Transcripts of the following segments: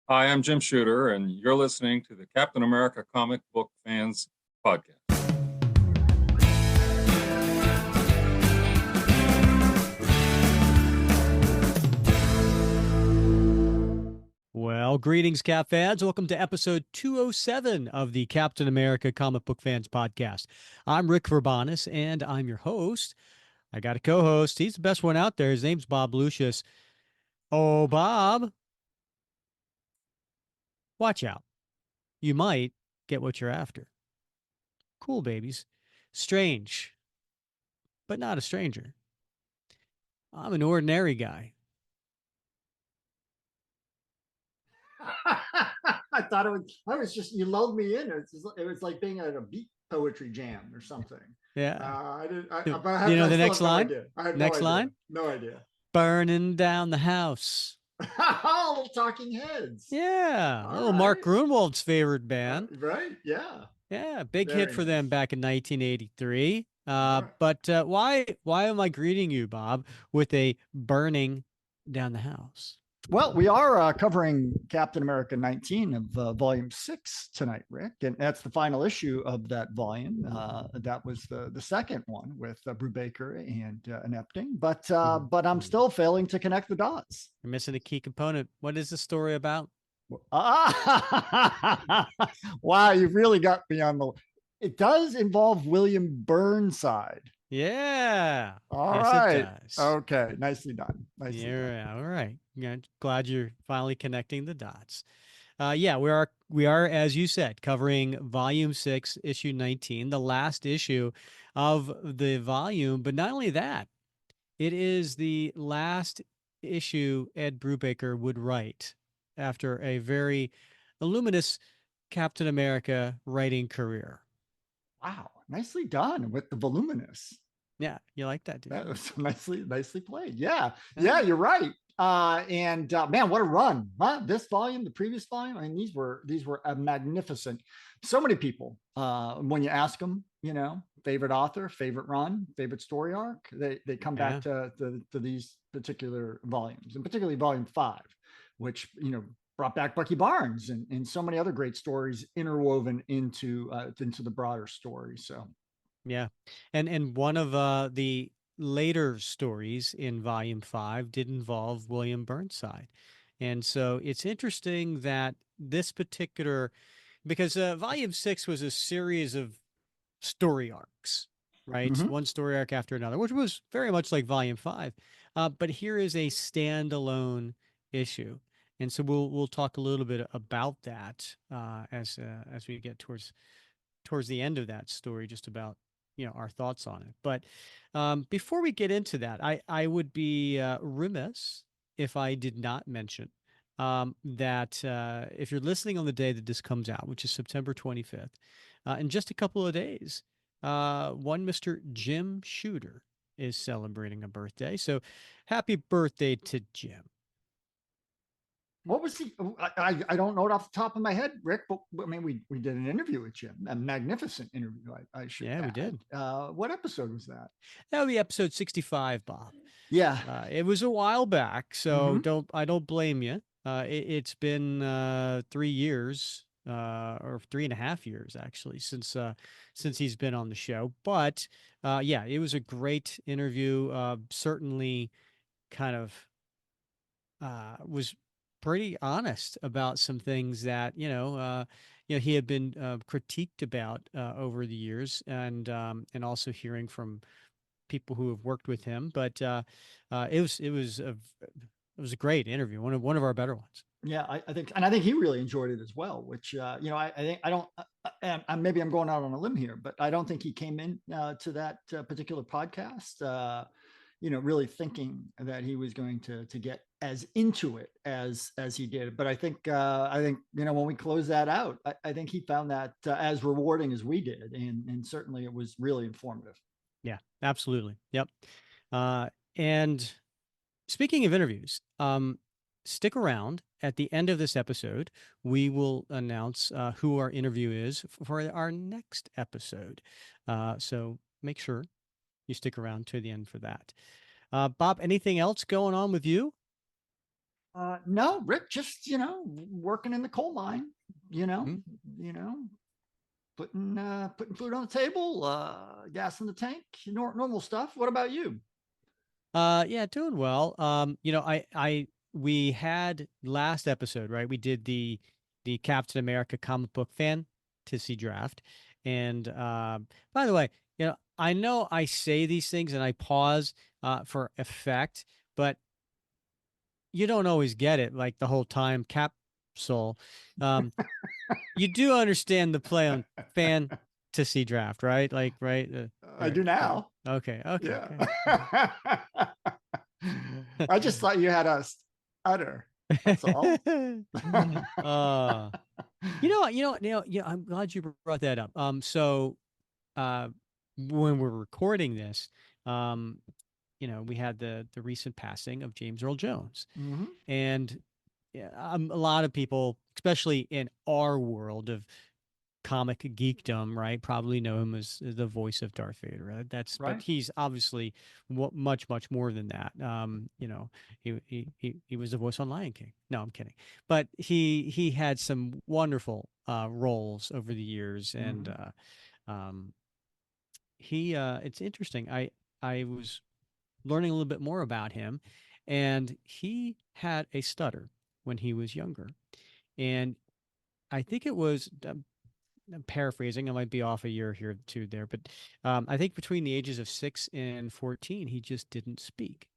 Hi, I'm Jim Shooter, and you're listening to the Captain America Comic Book Fans Podcast. Well, greetings, Cap fans. Welcome to episode 207 of the Captain America Comic Book Fans Podcast. I'm Rick Verbanis, and I'm your host. I got a co-host. He's the best one out there. His name's Bob Lucius. Oh, Bob, watch out. You might get what you're after. Cool, babies. Strange, but not a stranger. I'm an ordinary guy. I was just, you lulled me in. It was like being at a beat poetry jam or something. Yeah. I didn't, Do but you know I the still next have no line? idea. I have Next no idea. line? No idea. Burning down the house. Oh, little Talking Heads. Yeah. All Little Mark right. Grunwald's favorite band. Right. Yeah. Yeah, big hit Very for them nice. back in 1983. All right. But why am I greeting you, Bob, with a burning down the house? Well, we are covering Captain America 19 of Volume 6 tonight, Rick, and that's the final issue of that volume. That was the second one with Brubaker and Epting, but I'm still failing to connect the dots. You're missing a key component. What is the story about? Wow, you've really got me on the. It does involve William Burnside. Yeah. All Yes, right. it does. Okay. Nicely done. Nicely done. Yeah, all right. Yeah, glad you're finally connecting the dots. Yeah, we are, as you said, covering Volume 6, Issue 19, the last issue of the volume. But not only that, it is the last issue Ed Brubaker would write after a very luminous Captain America writing career. Wow. Nicely done with the voluminous. Yeah, you like that, That dude? was nicely played. Yeah. Yeah, you're right. And man, what a run. Huh? This volume, the previous volume, I mean, these were magnificent. So many people, when you ask them, favorite author, favorite run, favorite story arc, they come back Yeah. to these particular volumes, and particularly volume 5, which brought back Bucky Barnes and so many other great stories interwoven into the broader story. So Yeah. And one of the later stories in volume 5 did involve William Burnside. And so it's interesting that this particular because volume 6 was a series of story arcs, right? mm-hmm. One story arc after another, which was very much like volume 5. But here is a standalone issue. And so we'll talk a little bit about that as we get towards the end of that story, just about our thoughts on it. But before we get into that, I would be remiss if I did not mention that if you're listening on the day that this comes out, which is September 25th, in just a couple of days, one Mr. Jim Shooter is celebrating a birthday. So happy birthday to Jim. What was he? I don't know it off the top of my head, Rick. But I mean, we did an interview with Jim, a magnificent interview. I should. Yeah, we did. What episode was that? That would be episode 65, Bob. Yeah, it was a while back, so Mhm. I don't blame you. It's been 3 years, or 3.5 years actually, since he's been on the show. But yeah, it was a great interview. Certainly, kind of was pretty honest about some things that he had been critiqued about over the years, and also hearing from people who have worked with him. But it was a great interview, one of our better ones. Yeah, I think he really enjoyed it as well. Which I think I don't. Maybe I'm going out on a limb here, but I don't think he came in to that particular podcast. Really thinking that he was going to get as into it as he did. But I think when we close that out, I think he found that as rewarding as we did, and certainly it was really informative. Yeah, absolutely. Yep. And speaking of interviews, stick around. At the end of this episode, we will announce who our interview is for our next episode. So make sure you stick around to the end for that. Bob, anything else going on with you? No, Rick, just, working in the coal mine, you know, Mhm. you know, putting food on the table, gas in the tank, normal stuff. What about you? Yeah, doing well. We had last episode, right? We did the Captain America comic book fantasy draft. And by the way, I know I say these things and I pause for effect, but you don't always get it like the whole time capsule. Um, you do understand the play on fantasy draft, right? Like, right? I do Right. now. Okay. Okay. Yeah. Okay. I just thought you had a stutter. That's all. uh, I'm glad you brought that up. Uh, when we're recording this, um, we had the recent passing of James Earl Jones, Mhm. and yeah, a lot of people, especially in our world of comic geekdom, right, probably know him as the voice of Darth Vader. Right? But Right. he's obviously much, much more than that. He was the voice on Lion King. No, I'm kidding. But he had some wonderful roles over the years, and Mhm. um, it's interesting. I was learning a little bit more about him, and he had a stutter when he was younger, and I think it was. I'm paraphrasing. I might be off a year here or two there, but I think between the ages of 6 and 14, he just didn't speak,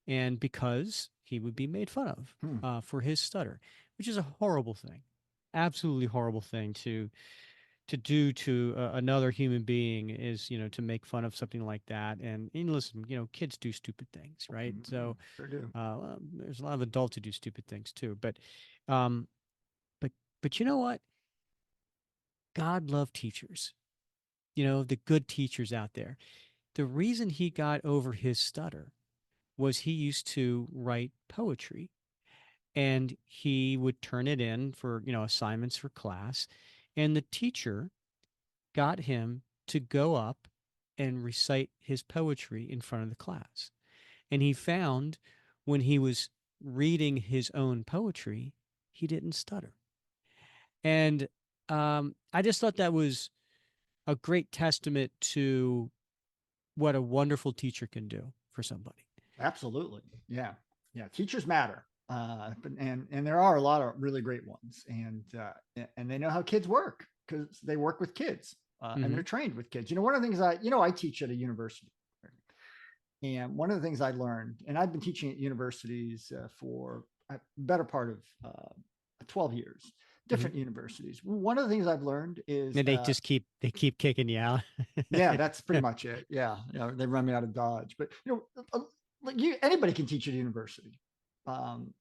and because he would be made fun of Hmm. for his stutter, which is a horrible thing, absolutely horrible thing to do to another human being is to make fun of something like that. And listen, kids do stupid things, right? Mhm. So Sure do. well, there's a lot of adults who do stupid things too, um, but you know what? God loved teachers. The good teachers out there. The reason he got over his stutter was he used to write poetry and he would turn it in for, assignments for class. And the teacher got him to go up and recite his poetry in front of the class. And he found when he was reading his own poetry, he didn't stutter. And I just thought that was a great testament to what a wonderful teacher can do for somebody. Absolutely. Yeah. Yeah. Teachers matter. And there are a lot of really great ones, and they know how kids work because they work with kids, and Hmm. they're trained with kids. One of the things I teach at a university, and one of the things I learned, and I've been teaching at universities for a better part of 12 years, Hmm. different universities. One of the things I've learned is, And they keep kicking you out. yeah, that's pretty much it. Yeah, they run me out of Dodge, but like anybody can teach at a university. Um,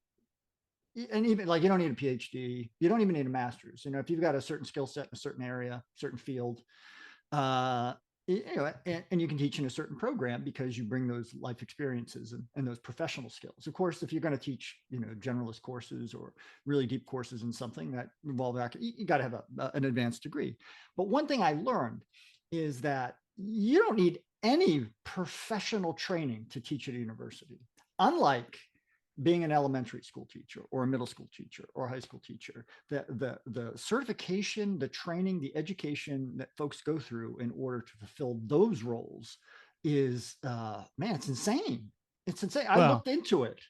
and even like you don't need a PhD, you don't even need a master's. If you've got a certain skill set in a certain area, certain field, uh, and you can teach in a certain program because you bring those life experiences and those professional skills. Of course, if you're going to teach, generalist courses or really deep courses in something that involve that, you got to have an advanced degree. But one thing I learned is that you don't need any professional training to teach at a university. Unlike being an elementary school teacher or a middle school teacher or a high school teacher, the certification, the training, the education that folks go through in order to fulfill those roles is man, it's insane. It's insane. I Well, looked into it,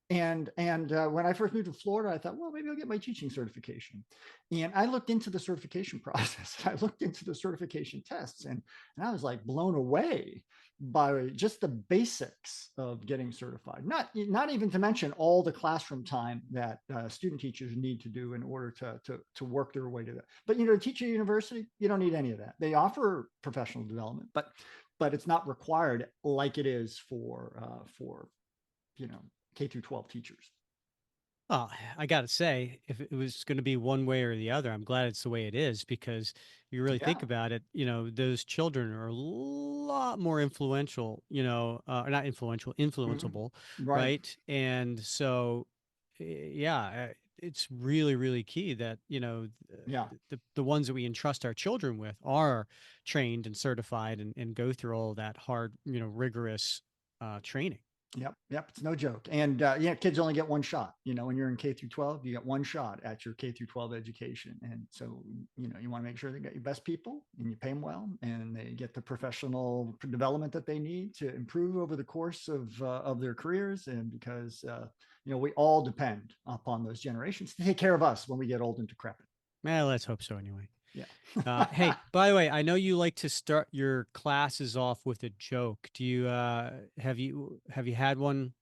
and when I first moved to Florida, I thought, well, maybe I'll get my teaching certification. And I looked into the certification process. I looked into the certification tests, and I was like blown away by just the basics of getting certified. Not even to mention all the classroom time that student teachers need to do in order to work their way to that. But to teach at a university, you don't need any of that. They offer professional development, but it's not required like it is for you know K through 12 teachers. well, I got to say, if it was going to be one way or the other, I'm glad it's the way it is because you really Yeah. think about it, those children are a lot more influential, not influential, Mhm. influenceable, Right. right? And so, yeah, it's really, really key that, Yeah. the ones that we entrust our children with are trained and certified and go through all of that hard, rigorous training. Yep. It's no joke. And kids only get one shot. When you're in K through 12, you get one shot at your K through 12 education. And so, you want to make sure they get your best people and you pay them well, and they get the professional development that they need to improve over the course of their careers. And because we all depend upon those generations to take care of us when we get old and decrepit. Well, let's hope so anyway. Yeah. Hey, by the way, I know you like to start your classes off with a joke. Do you have you had one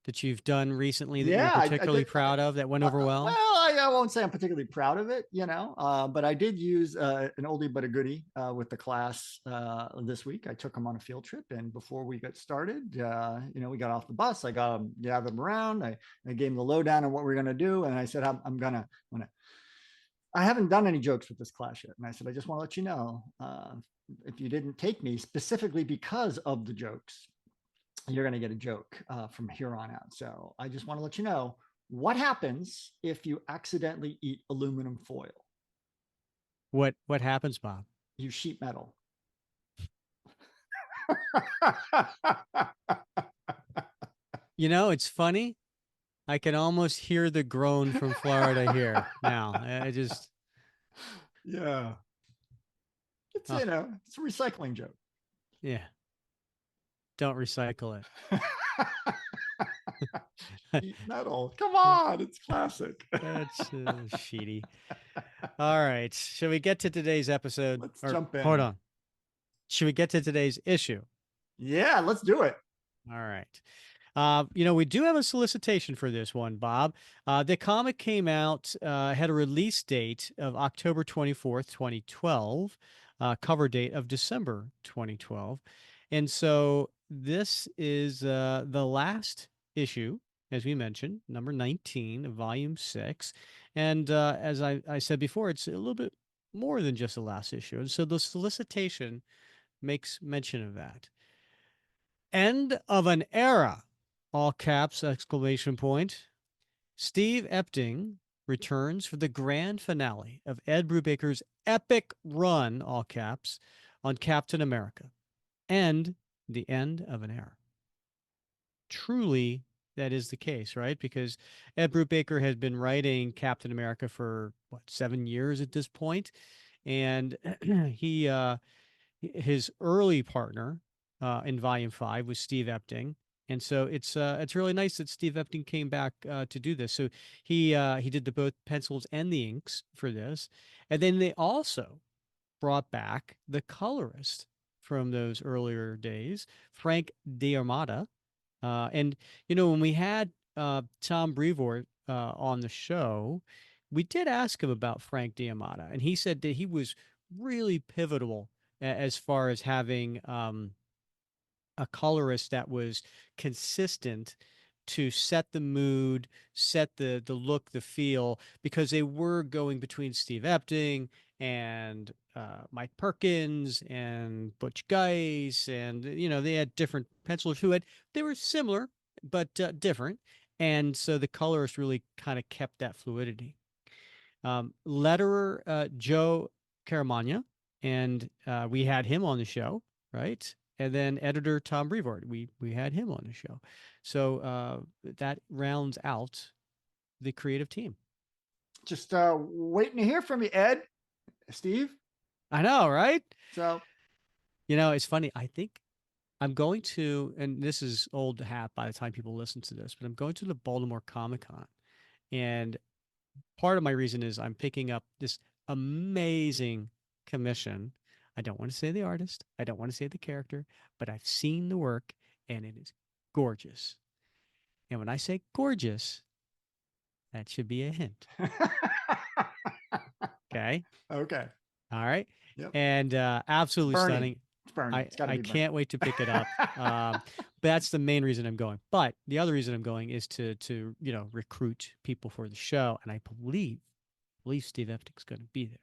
that you've done recently that you're Yeah, I particularly did. proud of that went over Well, well? I won't say I'm particularly proud of it, but I did use an oldie but a goodie with the class this week. I took them on a field trip, and before we got started, we got off the bus. I got them, gathered them around. I gave them the lowdown on what we're going to do, and I said, I'm gonna. I haven't done any jokes with this class yet, and I said, I just want to let you know, if you didn't take me specifically because of the jokes, you're going to get a joke from here on out. So I just want to let you know what happens if you accidentally eat aluminum foil. What happens, Bob? You sheet metal. It's funny. I can almost hear the groan from Florida here now. I just Yeah. It's, oh, it's a recycling joke. yeah. Don't recycle it. Sheet metal. Come on. It's classic. That's sheety. All right. Shall we get to today's episode? Let's Or jump in. hold on. Should we get to today's issue? Yeah, let's do it. All right. We do have a solicitation for this one, Bob. The comic came out, had a release date of October 24th, 2012, cover date of December 2012. And so this is the last issue, as we mentioned, number 19 of volume 6. And as I said before, it's a little bit more than just the last issue. And so the solicitation makes mention of that. End of an era, all caps, exclamation point. Steve Epting returns for the grand finale of Ed Brubaker's epic run, all caps, on Captain America. And the end of an era. Truly, that is the case, right? Because Ed Brubaker has been writing Captain America for, 7 years at this point? And he his early partner in Volume 5 was Steve Epting, and so it's really nice that Steve Epting came back to do this. So he did the both pencils and the inks for this, and then they also brought back the colorist from those earlier days, Frank D'Armata, and when we had Tom Brevoort on the show, we did ask him about Frank D'Armata, and he said that he was really pivotal as far as having a colorist that was consistent to set the mood, set the look, the feel, because they were going between Steve Epting and Mike Perkins and Butch Guice, and they had different pencilers they were similar but different, and so the colorist really kind of kept that fluidity. Letterer Joe Caramagna, and we had him on the show, right? And then editor Tom Brevoort, we had him on the show. So that rounds out the creative team. Just waiting to hear from you, Ed, Steve. I know, right? So, it's funny. I think I'm going to, and this is old hat by the time people listen to this, but I'm going to the Baltimore Comic Con, and part of my reason is I'm picking up this amazing commission. I don't want to say the artist, I don't want to say the character, but I've seen the work and it is gorgeous. And when I say gorgeous, that should be a hint. Okay. Okay. All right. Yep. And absolutely Burning. stunning. It's burning. It's gotta I be can't wait to pick it up. That's the main reason I'm going. But the other reason I'm going is to recruit people for the show, and I believe Steve Epting's going to be there.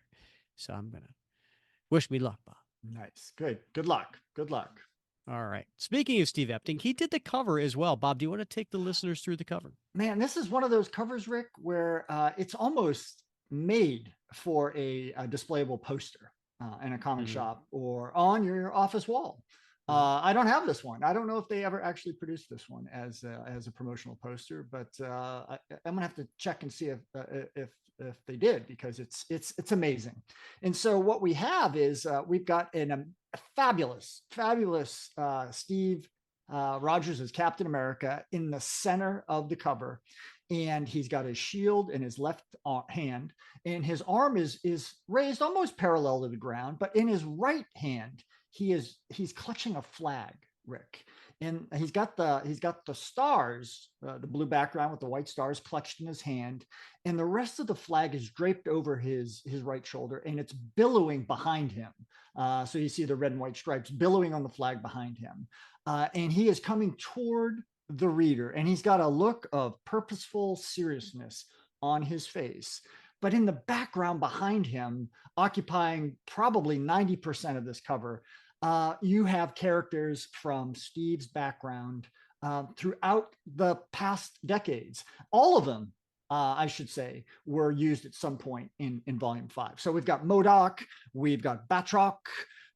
So I'm gonna wish me luck, Bob. Nice. Good. Good luck. Good luck. All right. Speaking of Steve Epting, he did the cover as well. Bob, do you want to take the listeners through the cover? Man, this is one of those covers, Rick, where it's almost made for a displayable poster in a comic shop or on your office wall. I don't have this one. I don't know if they ever actually produced this one as a promotional poster, but I'm gonna have to check and see if they did, because it's amazing. And so what we have is we've got a fabulous Steve Rogers as Captain America in the center of the cover, and he's got his shield in his left hand, and his arm is raised almost parallel to the ground, but in his right hand he's clutching a flag, Rick, and he's got the stars, the blue background with the white stars clutched in his hand, and the rest of the flag is draped over his right shoulder, and it's billowing behind him. So you see the red and white stripes billowing on the flag behind him, and he is coming toward the reader, and he's got a look of purposeful seriousness on his face. But in the background behind him, occupying probably 90% of this cover, you have characters from Steve's background throughout the past decades. All of them, I should say, were used at some point in Volume 5. So we've got MODOK, we've got Batroc,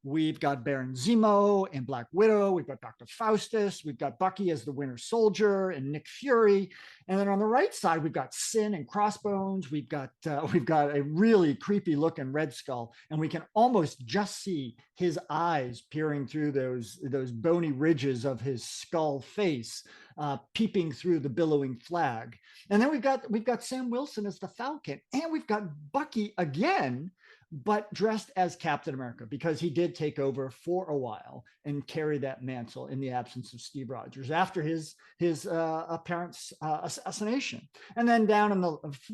we've got Baron Zemo and Black Widow. We've got Dr. Faustus. We've got Bucky as the Winter Soldier and Nick Fury. And then on the right side, we've got Sin and Crossbones. We've got a really creepy looking Red Skull, and we can almost just see his eyes peering through those bony ridges of his skull face, peeping through the billowing flag. And then we've got Sam Wilson as the Falcon, and we've got Bucky again, but dressed as Captain America, because he did take over for a while and carry that mantle in the absence of Steve Rogers after his parents' assassination. And then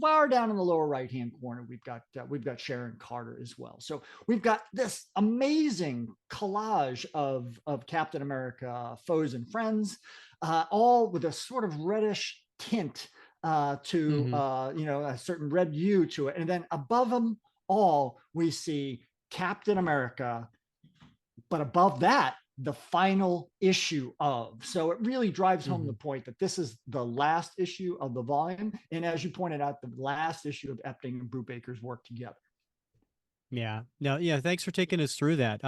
far down in the lower right hand corner, we've got Sharon Carter as well. So we've got this amazing collage of Captain America foes and friends, all with a sort of reddish tint to a certain red hue to it, and then above them all, we see Captain America, but above that, the final issue of. So it really drives home the point that this is the last issue of the volume. And as you pointed out, the last issue of Epting and Brubaker's work together. Yeah. No, yeah, thanks for taking us through that.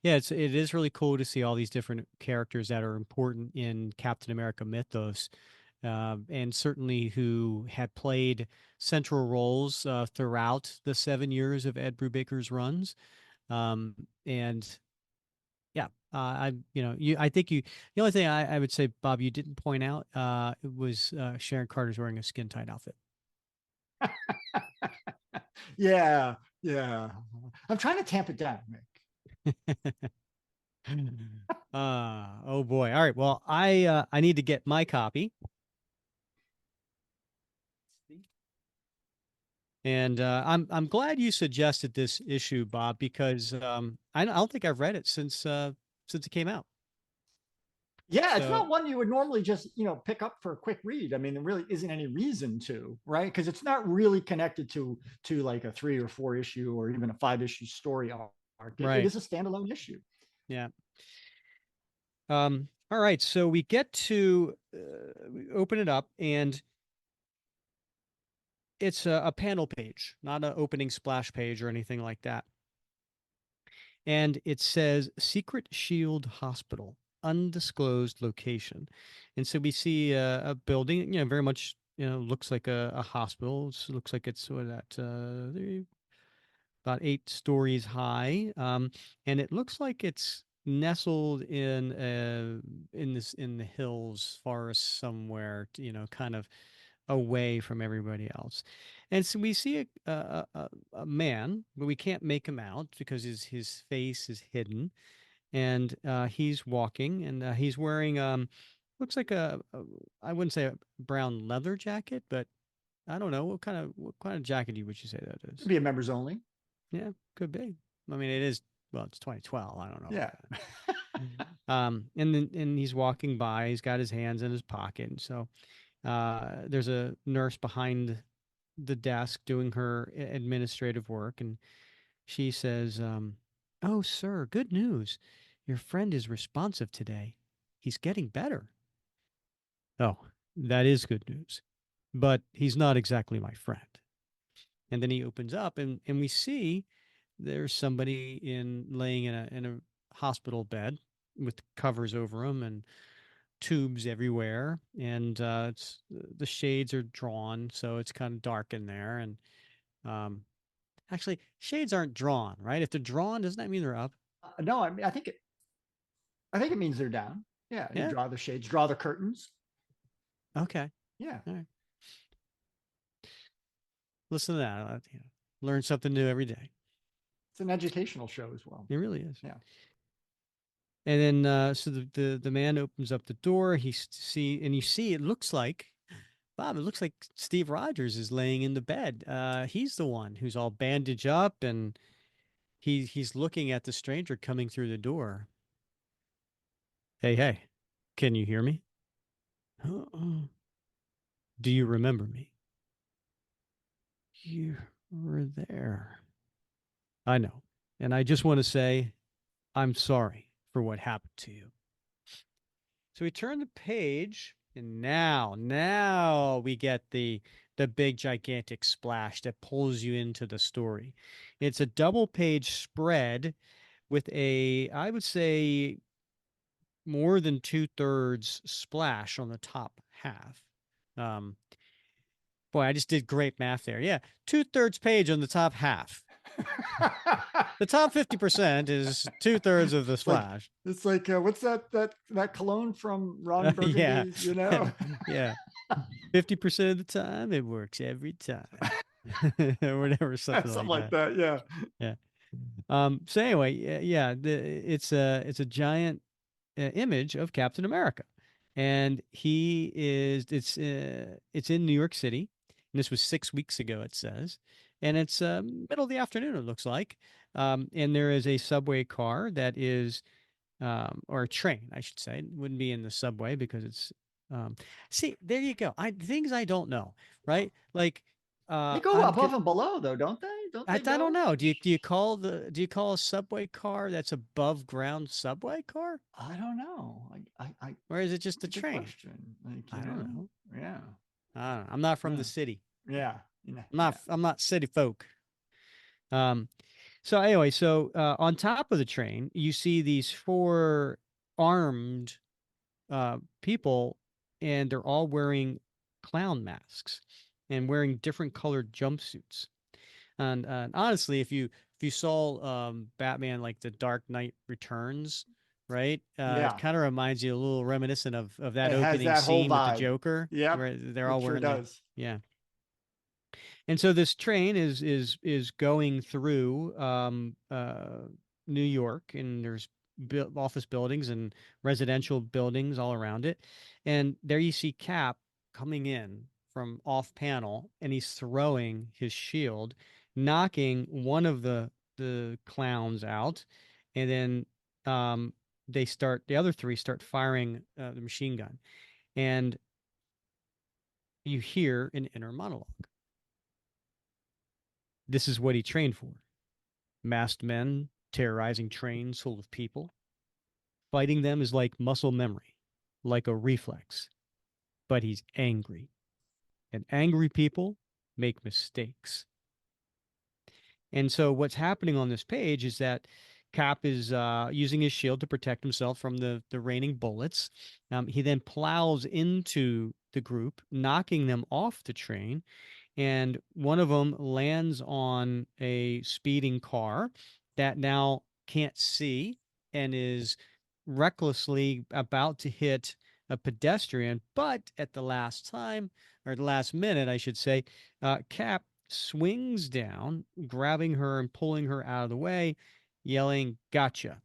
Yeah, it is really cool to see all these different characters that are important in Captain America mythos. And certainly who had played central roles throughout the 7 years of Ed Brubaker's runs. And yeah, I think the only thing I would say, Bob, you didn't point out was Sharon Carter's wearing a skin tight outfit. Yeah. I'm trying to tamp it down, Nick. Oh boy. All right. Well, I need to get my copy. And I'm glad you suggested this issue, Bob, because I don't think I've read it since it came out. Yeah, it's not one you would normally just pick up for a quick read. I mean, there really isn't any reason to, right? Because it's not really connected to like a 3 or 4 issue or even a 5-issue story arc. It is a standalone issue. Yeah. All right. So we get to we open it up, and it's a panel page, not an opening splash page or anything like that. And it says Secret Shield Hospital, undisclosed location. And so we see a building, very much, looks like a hospital. It looks like it's about 8 stories high. And it looks like it's nestled in the hills, forest somewhere, kind of away from everybody else. And so we see a man, but we can't make him out because his face is hidden. And he's walking, and he's wearing looks like I wouldn't say a brown leather jacket, but I don't know what kind of jacket would you say that is? It'd be a members only. Yeah, could be. I mean, it is. Well, it's 2012. I don't know. Yeah. And he's walking by. He's got his hands in his pocket, and so there's a nurse behind the desk doing her administrative work, and she says, "Oh, sir, good news. Your friend is responsive today. He's getting better." Oh, that is good news, but he's not exactly my friend. And then he opens up, and we see there's somebody laying in a hospital bed, with covers over them and tubes everywhere, and it's the shades are drawn, so it's kind of dark in there. And um, actually, shades aren't drawn, right? If they're drawn, doesn't that mean they're up? No, I mean, I think it means they're down. Yeah, you Yeah. draw the shades, draw the curtains. Okay. Yeah, All right. Listen to that. Learn something new every day. it's an educational show as well. It really is. Yeah. And then, so the man opens up the door. And you see, it looks like Bob. It looks like Steve Rogers is laying in the bed. He's the one who's all bandaged up, and he's looking at the stranger coming through the door. Hey, hey, can you hear me? Do you remember me? You were there. I know. And I just want to say, I'm sorry for what happened to you. So we turn the page, and now we get the big gigantic splash that pulls you into the story. It's a double page spread with I would say, more than 2/3 splash on the top half. Um, Boy, I just did great math there. Yeah, 2/3 page on the top half. The top 50% is 2/3 of the It's like splash. what's that cologne from Ron Yeah, Burgundy's? You know, yeah. 50% of the time, it works every time, or whatever, something something like like that. that. Yeah. Yeah. So anyway, yeah, it's a giant image of Captain America, and it's in New York City, and this was 6 weeks ago, it says, and it's middle of the afternoon, it looks like, and there is a subway car that is, or a train, I should say. It wouldn't be in the subway because it's, um, see, there you go. Things I don't know, right? Like, They go I'm above and below, though, don't they? Don't I they don't go? know. Do you call a subway car that's above ground subway car, I don't know. or is it just It's a a good train? question. Like, I don't know. yeah, I don't know. I'm not from yeah, the city. yeah, yeah, I'm yeah. not city folk. Um, so anyway, on top of the train, you see these four armed people, and they're all wearing clown masks and wearing different colored jumpsuits. And honestly, if you saw Batman, like the Dark Knight Returns, right? It Yeah. kind of reminds you a little reminiscent of that It has opening that whole scene with the vibe. Joker, Yep, where they're it all sure wearing the, does. yeah. And so this train is going through New York, and there's office buildings and residential buildings all around it. And there you see Cap coming in from off panel, and he's throwing his shield, knocking one of the clowns out, and then the other three start firing the machine gun, and you hear an inner monologue. This is what he trained for. Masked men terrorizing trains full of people. Fighting them is like muscle memory, like a reflex. But he's angry. And angry people make mistakes. And so what's happening on this page is that Cap is using his shield to protect himself from the raining bullets. He then plows into the group, knocking them off the train, and one of them lands on a speeding car that now can't see and is recklessly about to hit a pedestrian. But at the last time, or the last minute, I should say, Cap swings down, grabbing her and pulling her out of the way, yelling, "Gotcha."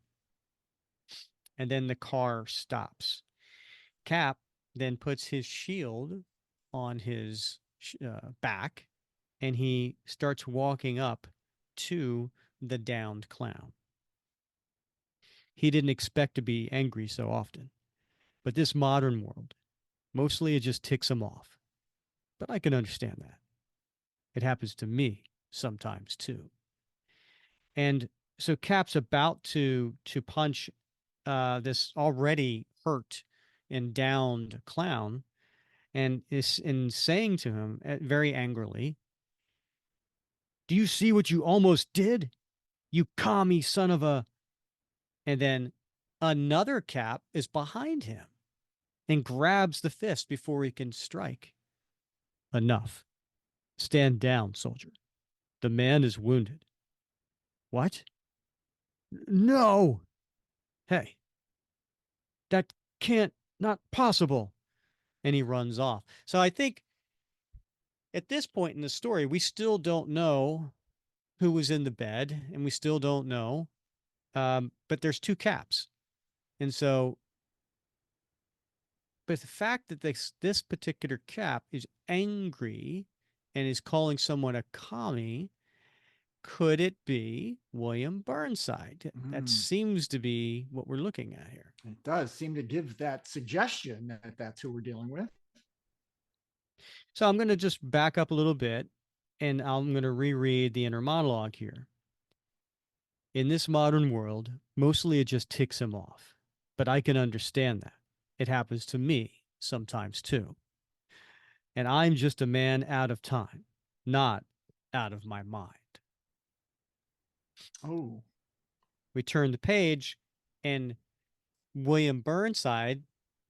And then the car stops. Cap then puts his shield on his back, and he starts walking up to the downed clown. He didn't expect to be angry so often, but this modern world, mostly it just ticks him off. But I can understand that. It happens to me sometimes too. And so Cap's about to punch this already hurt and downed clown, and is in saying to him very angrily, "Do you see what you almost did? You commie son of a..." And then Another Cap is behind him and grabs the fist before he can strike. Enough. Stand down, soldier. The man is wounded. What? No. Hey, that can't, not possible. And he runs off. So I think at this point in the story, we still don't know who was in the bed, and we still don't know. But there's two Caps. And so, but the fact that this particular Cap is angry and is calling someone a commie, could it be William Burnside? That Mm. seems to be what we're looking at here. It does seem to give that suggestion that that's who we're dealing with. So I'm going to just back up a little bit and I'm going to reread the inner monologue here. In this modern world, mostly it just ticks him off, but I can understand that. It happens to me sometimes too. And I'm just a man out of time, not out of my mind. Oh, We turn the page and William Burnside,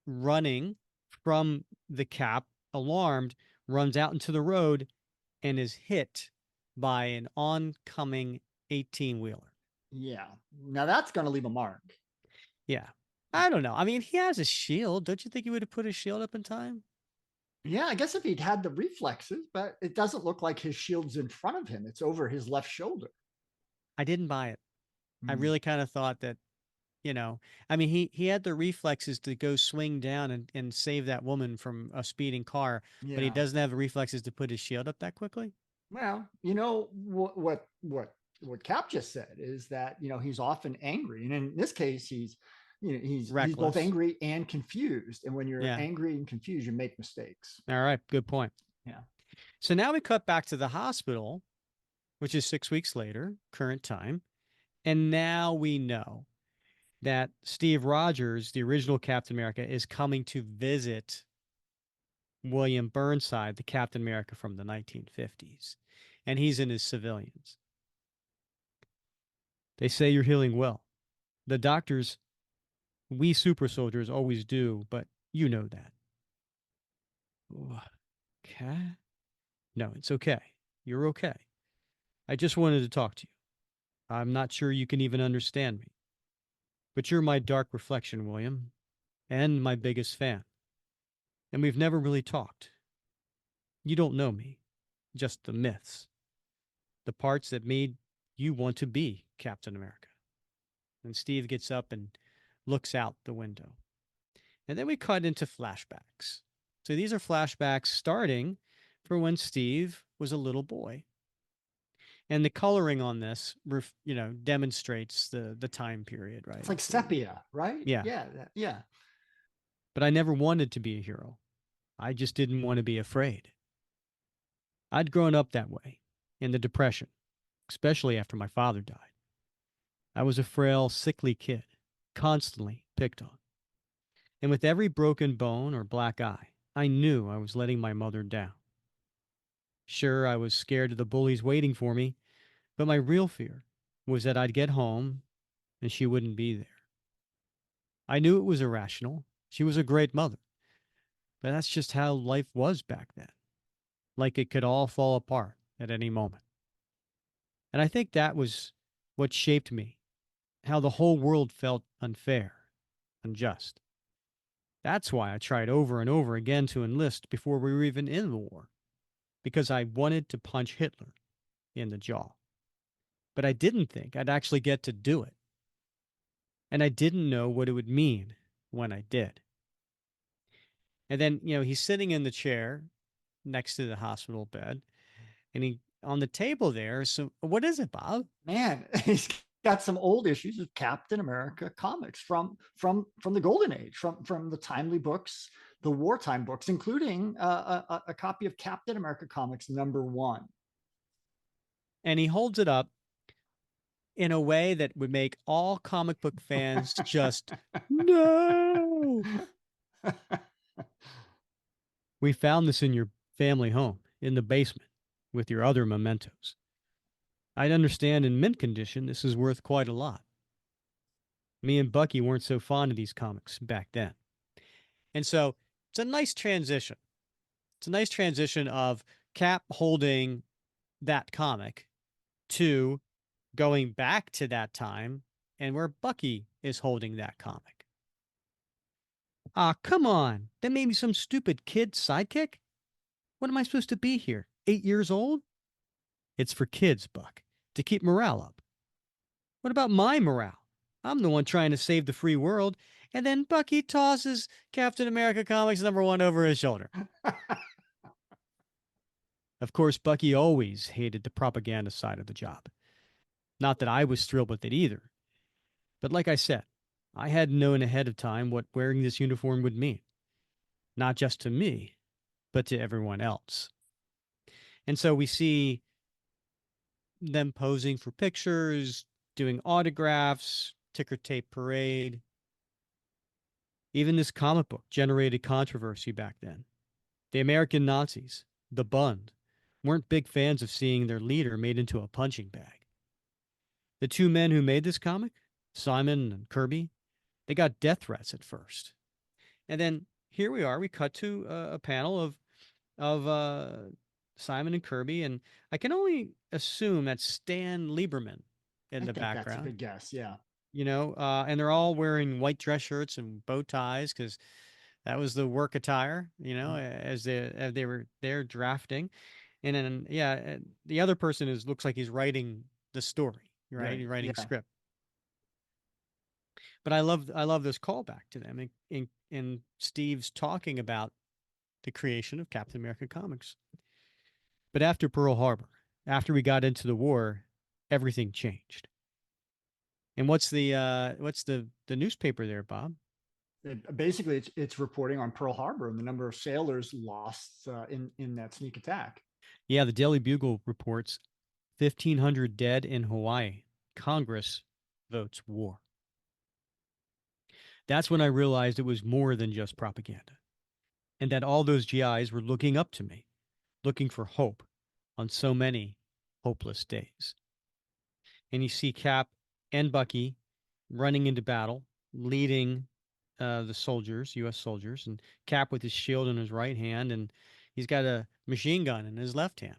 running from the Cap, alarmed, runs out into the road and is hit by an oncoming 18-wheeler. yeah. Now that's going to leave a mark. Yeah. I don't know. I mean, he has a shield. Don't you think he would have put his shield up in time? Yeah, I guess if he'd had the reflexes, but it doesn't look like his shield's in front of him. It's over his left shoulder. I didn't buy it. I Mm. really kind of thought that, I mean, he had the reflexes to go swing down and save that woman from a speeding car, but he Yeah. doesn't have the reflexes to put his shield up that quickly. Well, what Cap just said is that he's often angry, and in this case, he's both Reckless. angry and confused. And when you're Yeah. angry and confused, you make mistakes. All right. Good point. Yeah. So now we cut back to the hospital, which is 6 weeks later, current time. And now we know that Steve Rogers, the original Captain America, is coming to visit William Burnside, the Captain America from the 1950s. And he's in his civilians. They say you're healing well. The doctors, we super soldiers always do, but you know that. Okay. No, it's okay. You're okay. I just wanted to talk to you. I'm not sure you can even understand me. But you're my dark reflection, William, and my biggest fan. And we've never really talked. You don't know me, just the myths, the parts that made you want to be Captain America. And Steve gets up and looks out the window. And then we cut into flashbacks. So these are flashbacks starting for when Steve was a little boy. And the coloring on this, demonstrates the time period, right? It's like sepia, right? Yeah. Yeah. But I never wanted to be a hero. I just didn't want to be afraid. I'd grown up that way, in the Depression, especially after my father died. I was a frail, sickly kid, constantly picked on. And with every broken bone or black eye, I knew I was letting my mother down. Sure, I was scared of the bullies waiting for me, but my real fear was that I'd get home and she wouldn't be there. I knew it was irrational. She was a great mother. But that's just how life was back then. Like it could all fall apart at any moment. And I think that was what shaped me, how the whole world felt unfair, unjust. That's why I tried over and over again to enlist before we were even in the war, because I wanted to punch Hitler in the jaw. But I didn't think I'd actually get to do it. And I didn't know what it would mean when I did. And then, he's sitting in the chair next to the hospital bed, and he on the table there. So what is it, Bob? Man, he's got some old issues of Captain America comics from the golden age, from the timely books, the wartime books, including a copy of Captain America comics #1. And he holds it up in a way that would make all comic book fans just no. We found this in your family home in the basement with your other mementos. I'd understand in mint condition this is worth quite a lot. Me and Bucky weren't so fond of these comics back then. And so it's a nice transition. It's a nice transition of Cap holding that comic to going back to that time and where Bucky is holding that comic. Ah, come on. That made me some stupid kid sidekick? What am I supposed to be here? 8 years old? It's for kids, Buck, to keep morale up. What about my morale? I'm the one trying to save the free world. And then Bucky tosses Captain America Comics #1 over his shoulder. Of course, Bucky always hated the propaganda side of the job. Not that I was thrilled with it either. But like I said, I had known ahead of time what wearing this uniform would mean. Not just to me, but to everyone else. And so we see them posing for pictures, doing autographs, ticker tape parade. Even this comic book generated controversy back then. The American Nazis, the Bund, weren't big fans of seeing their leader made into a punching bag. The two men who made this comic, Simon and Kirby, they got death threats at first. And then here we are, we cut to a panel of Simon and Kirby, and I can only assume that's Stan Lieberman in I the think that's a background. good guess. Yeah. And they're all wearing white dress shirts and bow ties because that was the work attire, as they were there drafting. And then, the other person looks like he's writing the story, right? Right. He's writing Yeah. script. But I love this callback to them, and Steve's talking about the creation of Captain America Comics. But after Pearl Harbor, after we got into the war, everything changed. And what's the newspaper there, Bob? Basically, it's reporting on Pearl Harbor and the number of sailors lost in that sneak attack. Yeah, the Daily Bugle reports 1,500 dead in Hawaii. Congress votes war. That's when I realized it was more than just propaganda, and that all those GIs were looking up to me, looking for hope on so many hopeless days. And you see Cap and Bucky running into battle, leading the soldiers, U.S. soldiers, and Cap with his shield in his right hand, and he's got a machine gun in his left hand,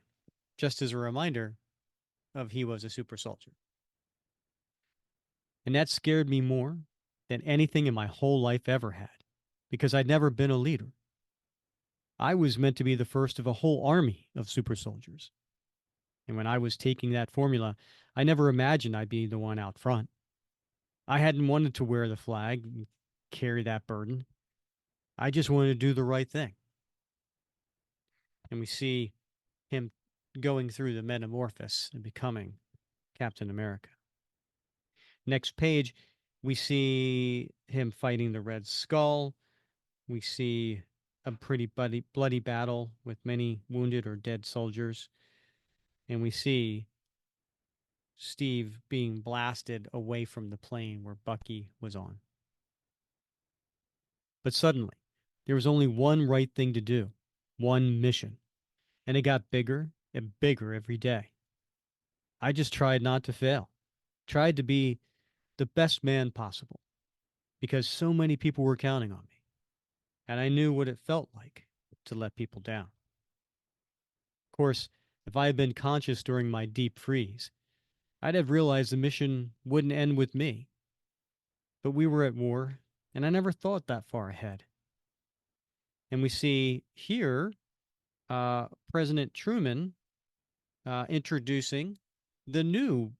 just as a reminder of he was a super soldier. And that scared me more than anything in my whole life ever had, because I'd never been a leader. I was meant to be the first of a whole army of super soldiers. And when I was taking that formula, I never imagined I'd be the one out front. I hadn't wanted to wear the flag and carry that burden. I just wanted to do the right thing. And we see him going through the metamorphosis and becoming Captain America. Next page, we see him fighting the Red Skull. We see a pretty bloody battle with many wounded or dead soldiers. And we see Steve being blasted away from the plane where Bucky was on. But suddenly, there was only one right thing to do, one mission, and it got bigger and bigger every day. I just tried not to fail, tried to be the best man possible, because so many people were counting on me, and I knew what it felt like to let people down. Of course, if I had been conscious during my deep freeze, I'd have realized the mission wouldn't end with me. But we were at war, and I never thought that far ahead. And we see here President Truman introducing the new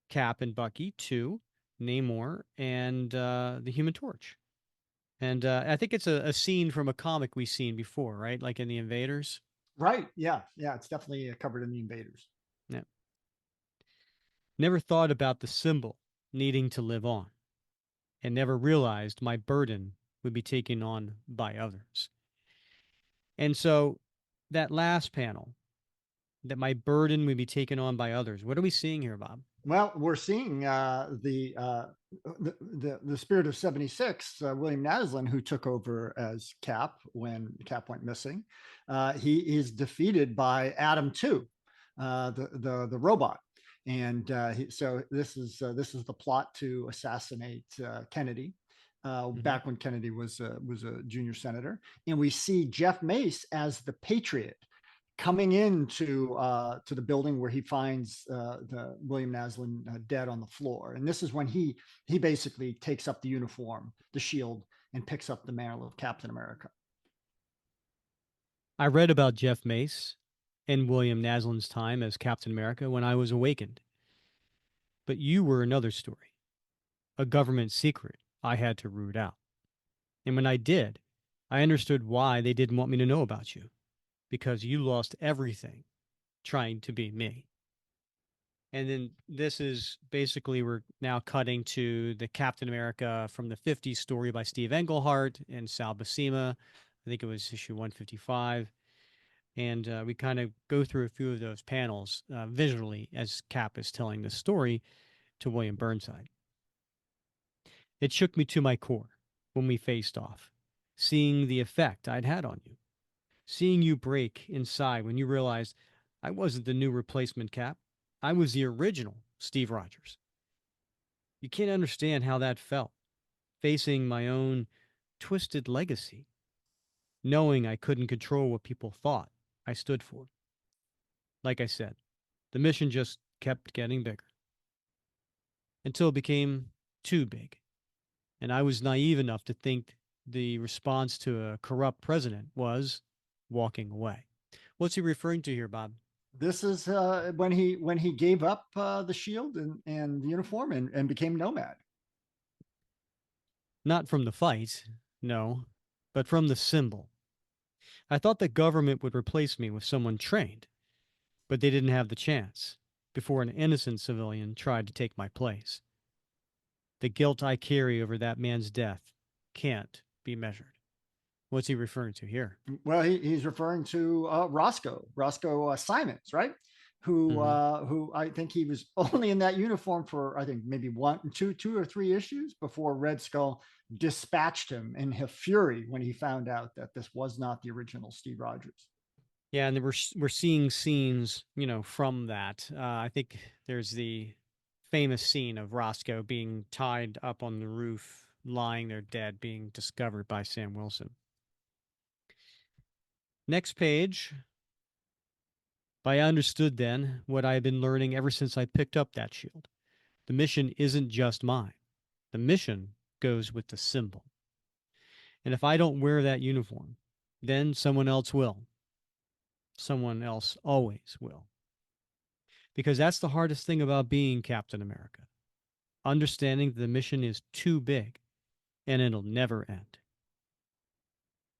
Cap and Bucky to Namor and the Human Torch. And I think it's a scene from a comic we've seen before, right? Like in The Invaders. Right. Yeah. Yeah. It's definitely covered in the Invaders. Yeah. Never thought about the symbol needing to live on, and never realized my burden would be taken on by others. And so that last panel, that my burden would be taken on by others. What are we seeing here, Bob? Well, we're seeing the spirit of '76, William Naslund, who took over as Cap when Cap went missing. He is defeated by Adam 2, the robot, And so this is the plot to assassinate Kennedy. Back when Kennedy was a junior senator, and we see Jeff Mace as the patriot coming into to the building where he finds the William Naslund dead on the floor. And this is when he basically takes up the uniform, the shield, and picks up the mantle of Captain America. I read about Jeff Mace and William Naslund's time as Captain America when I was awakened. But you were another story, a government secret I had to root out. And when I did, I understood why they didn't want me to know about you, because you lost everything trying to be me. And then this is basically, we're now cutting to the Captain America from the 50s story by Steve Englehart and Sal Buscema. I think it was issue 155. And we kind of go through a few of those panels visually as Cap is telling the story to William Burnside. It shook me to my core when we faced off, seeing the effect I'd had on you, seeing you break inside when you realized I wasn't the new replacement Cap. I was the original Steve Rogers. You can't understand how that felt, facing my own twisted legacy, knowing I couldn't control what people thought I stood for. Like I said, the mission just kept getting bigger until it became too big. And I was naive enough to think the response to a corrupt president was walking away. What's he referring to here, Bob? This is when he gave up the shield and the uniform and became Nomad. Not from the fight, no, but from the symbol. I thought the government would replace me with someone trained, but they didn't have the chance before an innocent civilian tried to take my place. The guilt I carry over that man's death can't be measured. What's he referring to here? Well, he's referring to Roscoe Simons, right? Who I think he was only in that uniform for, I think, maybe two or three issues before Red Skull dispatched him in a fury when he found out that this was not the original Steve Rogers. Yeah, and then we're seeing scenes, from that. I think there's the famous scene of Roscoe being tied up on the roof, lying there dead, being discovered by Sam Wilson. Next page. I understood then what I had been learning ever since I picked up that shield. The mission isn't just mine. The mission goes with the symbol. And if I don't wear that uniform, then someone else will. Someone else always will. Because that's the hardest thing about being Captain America. Understanding that the mission is too big and it'll never end.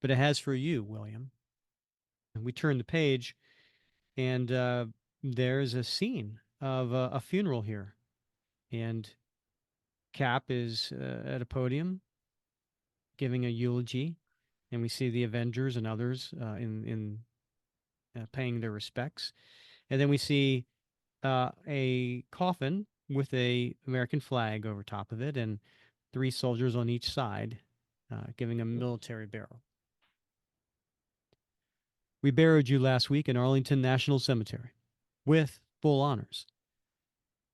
But it has for you, William. And we turn the page, and there's a scene of a funeral here. And Cap is at a podium giving a eulogy, and we see the Avengers and others in paying their respects. And then we see a coffin with a American flag over top of it, and 3 soldiers on each side giving a military burial. We buried you last week in Arlington National Cemetery with full honors.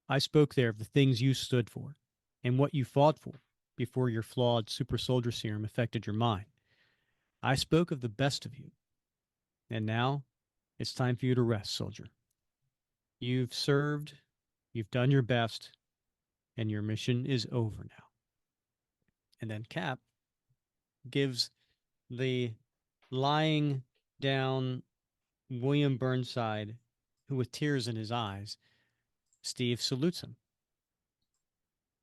I spoke there of the things you stood for and what you fought for before your flawed super soldier serum affected your mind. I spoke of the best of you. And now it's time for you to rest, soldier. You've served, you've done your best, and your mission is over now. And then Cap gives the lying down William Burnside, who with tears in his eyes, Steve salutes him.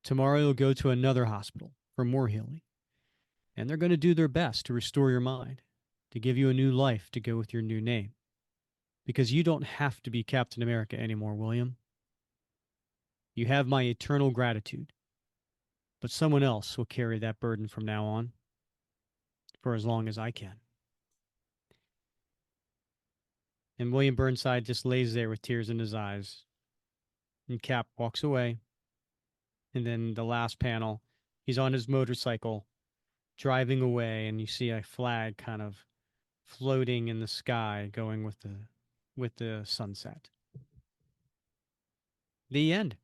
Tomorrow you'll go to another hospital for more healing. And they're going to do their best to restore your mind, to give you a new life to go with your new name. Because you don't have to be Captain America anymore, William. You have my eternal gratitude. But someone else will carry that burden from now on, for as long as I can. And William Burnside just lays there with tears in his eyes. And Cap walks away. And then the last panel, he's on his motorcycle driving away, and you see a flag kind of floating in the sky going with the sunset. The end.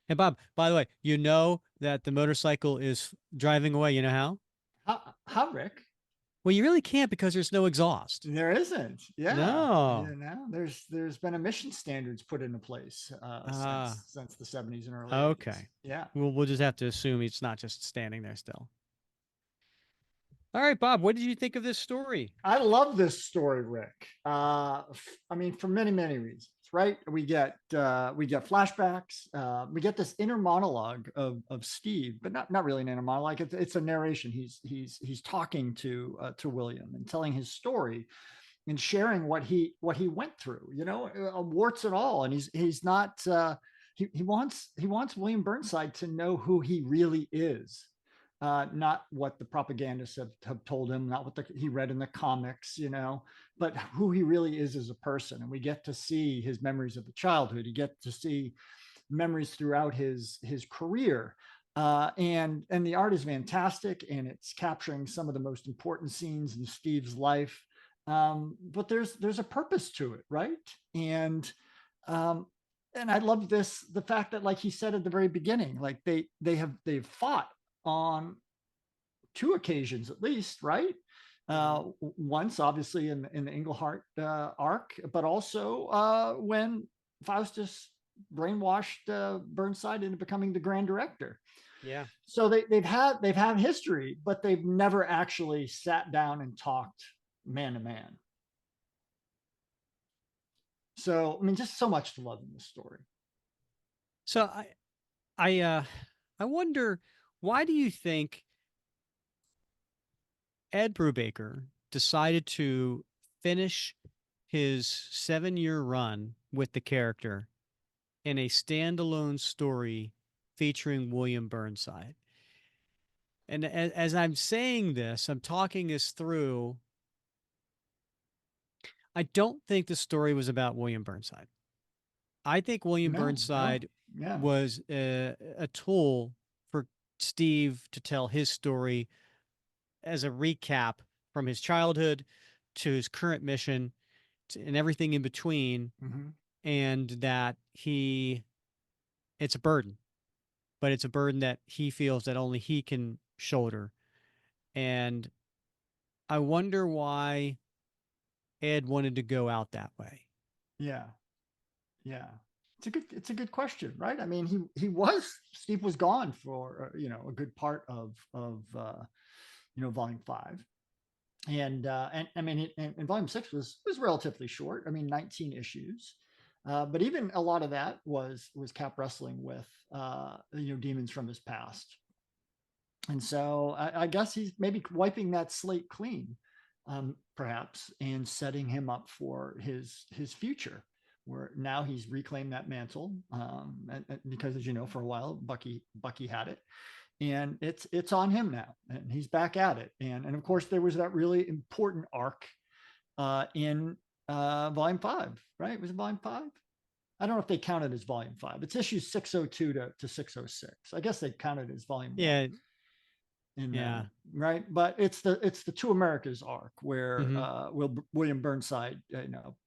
And Bob, by the way, you know that the motorcycle is driving away. You know how? How, Rick? Well, you really can't because there's no exhaust. There isn't. Yeah. No. You know, there's been emission standards put into place Ah, since the 70s and early 80s. okay. Yeah. We'll just have to assume it's not just standing there still. All right, Bob, what did you think of this story? I love this story, Rick. I mean, for many, many reasons, right? We get flashbacks. We get this inner monologue of Steve, but not really an inner monologue. It's a narration. He's talking to William and telling his story and sharing what he went through. You know, warts and all. And he's not. He wants William Burnside to know who he really is, not what the propagandists have told him, not what he read in the comics, you know, but who he really is as a person. And we get to see his memories of the childhood. You get to see memories throughout his career. And the art is fantastic, and it's capturing some of the most important scenes in Steve's life. But there's a purpose to it, right? Um, and I love the fact that, like he said at the very beginning, like they've fought on two occasions at least, right? Once, obviously, in the Englehart arc, but also when Faustus brainwashed Burnside into becoming the Grand Director. Yeah. So they've had history, but they've never actually sat down and talked man to man. So I mean, just so much to love in this story. So I wonder, why do you think Ed Brubaker decided to finish his 7-year run with the character in a standalone story featuring William Burnside? And as I'm saying this, I'm talking this through. I don't think the story was about William Burnside. I think William Burnside Yeah. was a tool for Steve to tell his story as a recap from his childhood to his current mission and everything in between. Mm-hmm. And that it's a burden, but it's a burden that he feels that only he can shoulder. And I wonder why Ed wanted to go out that way. Yeah. Yeah. It's a good question, right? I mean, Steve was gone for a good part of volume 5. And I mean, and volume 6 was relatively short. I mean, 19 issues. But even a lot of that was Cap wrestling with demons from his past. And so I guess he's maybe wiping that slate clean, perhaps, and setting him up for his future, where now he's reclaimed that mantle. And because, as you know, for a while Bucky had it, and it's on him now, and he's back at it. And of course there was that really important arc in volume 5, right? Was it volume 5? I don't know if they count it as volume 5. It's issues 602 to 606. I guess they count it as volume 1. Yeah. Right. But it's the Two Americas arc where William Burnside,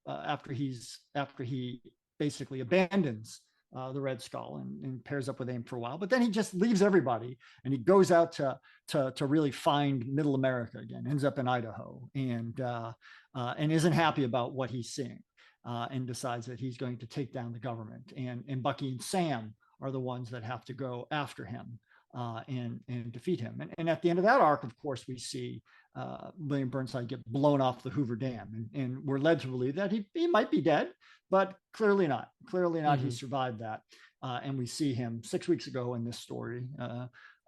after he basically abandons the Red Skull and pairs up with AIM for a while, but then he just leaves everybody and he goes out to really find Middle America again. Ends up in Idaho and isn't happy about what he's seeing, and decides that he's going to take down the government. And Bucky and Sam are the ones that have to go after him. And defeat him. And at the end of that arc, of course, we see William Burnside get blown off the Hoover Dam. And we're led to believe that he might be dead, but clearly not. Clearly not. He survived that. And we see him 6 weeks ago in this story,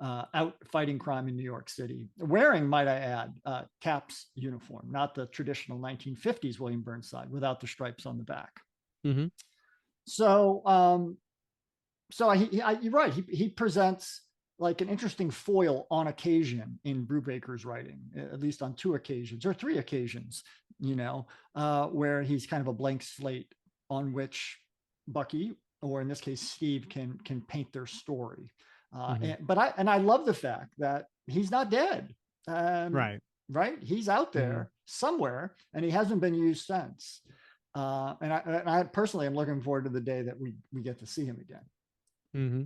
out fighting crime in New York City, wearing, might I add, Cap's uniform, not the traditional 1950s William Burnside without the stripes on the back. Mm-hmm. So you're right. He presents like an interesting foil on occasion in Brubaker's writing, at least on 2 occasions or 3 occasions, where he's kind of a blank slate on which Bucky, or in this case Steve, can paint their story. But I love the fact that he's not dead. Right. He's out there somewhere, and he hasn't been used since. And I personally am looking forward to the day that we get to see him again. Hmm.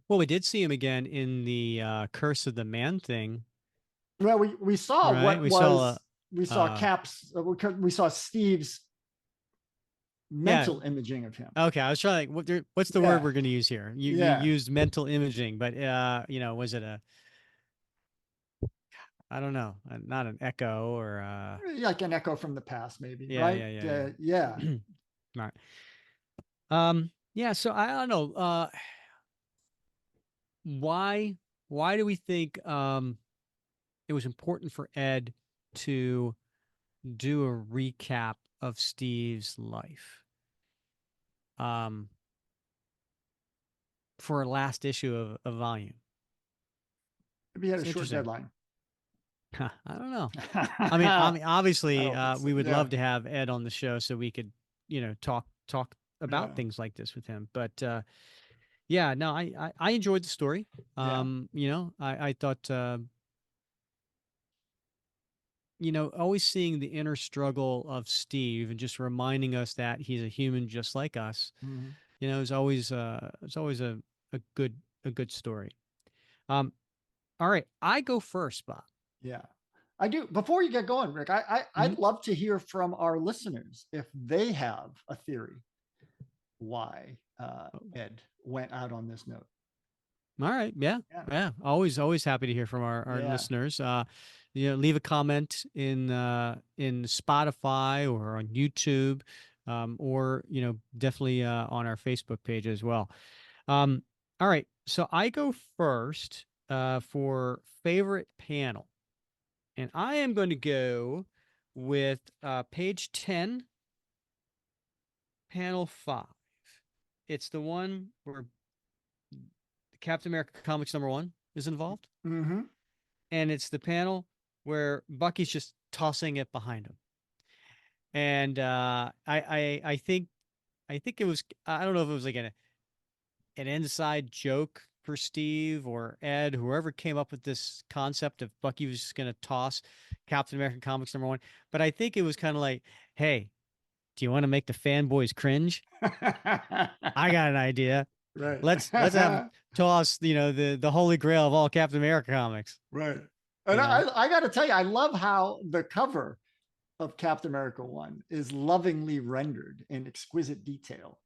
Well, we did see him again in the Curse of the Man thing, Well, we saw right? what We saw, was we saw uh, Cap's we saw Steve's yeah. mental imaging of him. Okay, I was trying like, what's the word Yeah, we're going to use here? You yeah, used mental imaging, but was it a, I don't know, not an echo or like an echo from the past, maybe, yeah, right? yeah, yeah, Yeah. yeah. All right. Yeah, so I don't know. Why why do we think it was important for Ed to do a recap of Steve's life? Um, for a last issue of a volume. Maybe he had a It's short interesting. deadline. I don't know. I Obviously, don't think so. we would Yeah, love to have Ed on the show so we could, talk about yeah, things like this with him. But yeah, no, I enjoyed the story. yeah. I thought, always seeing the inner struggle of Steve and just reminding us that he's a human just like us, Mhm. it's always a good story. Um, all right, I go first, Bob. Yeah. I do. Before you get going, Rick, Mhm. I'd love to hear from our listeners if they have a theory why Ed went out on this note. All right. Yeah. Yeah. Yeah. Always happy to hear from our Yeah. listeners. Leave a comment in Spotify or on YouTube, or definitely on our Facebook page as well. Um, all right. So I go first for favorite panel, and I am going to go with page 10, panel 5. It's the one where Captain America Comics #1 is involved. Mm-hmm. And it's the panel where Bucky's just tossing it behind him. And I think it was, I don't know if it was like an inside joke for Steve or Ed, whoever came up with this concept of Bucky was just going to toss Captain America Comics #1. But I think it was kind of like, hey, do you want to make the fanboys cringe? I got an idea. Right. Let's have toss, the holy grail of all Captain America comics. Right. You And know? I got to tell you, I love how the cover of Captain America 1 is lovingly rendered in exquisite detail.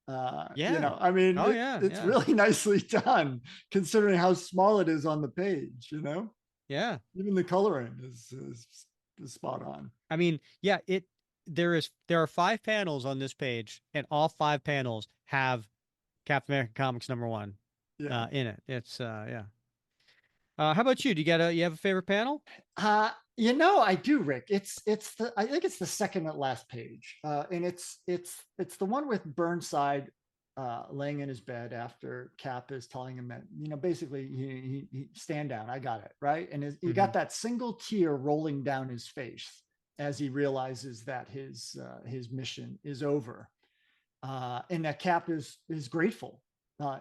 Yeah. I mean, Oh yeah, it's yeah. really nicely done considering how small it is on the page. Yeah. Even the coloring is spot on. I mean, yeah, there are 5 panels on this page, and all 5 panels have Captain America Comics #1 Yeah. in it. It's yeah. How about you? You have a favorite panel? I do, Rick. I think it's the second at last page. And it's the one with Burnside laying in his bed after Cap is telling him that, basically he stand down, I got it, right? And you Hmm. got that single tear rolling down his face as he realizes that his mission is over. And that Cap is grateful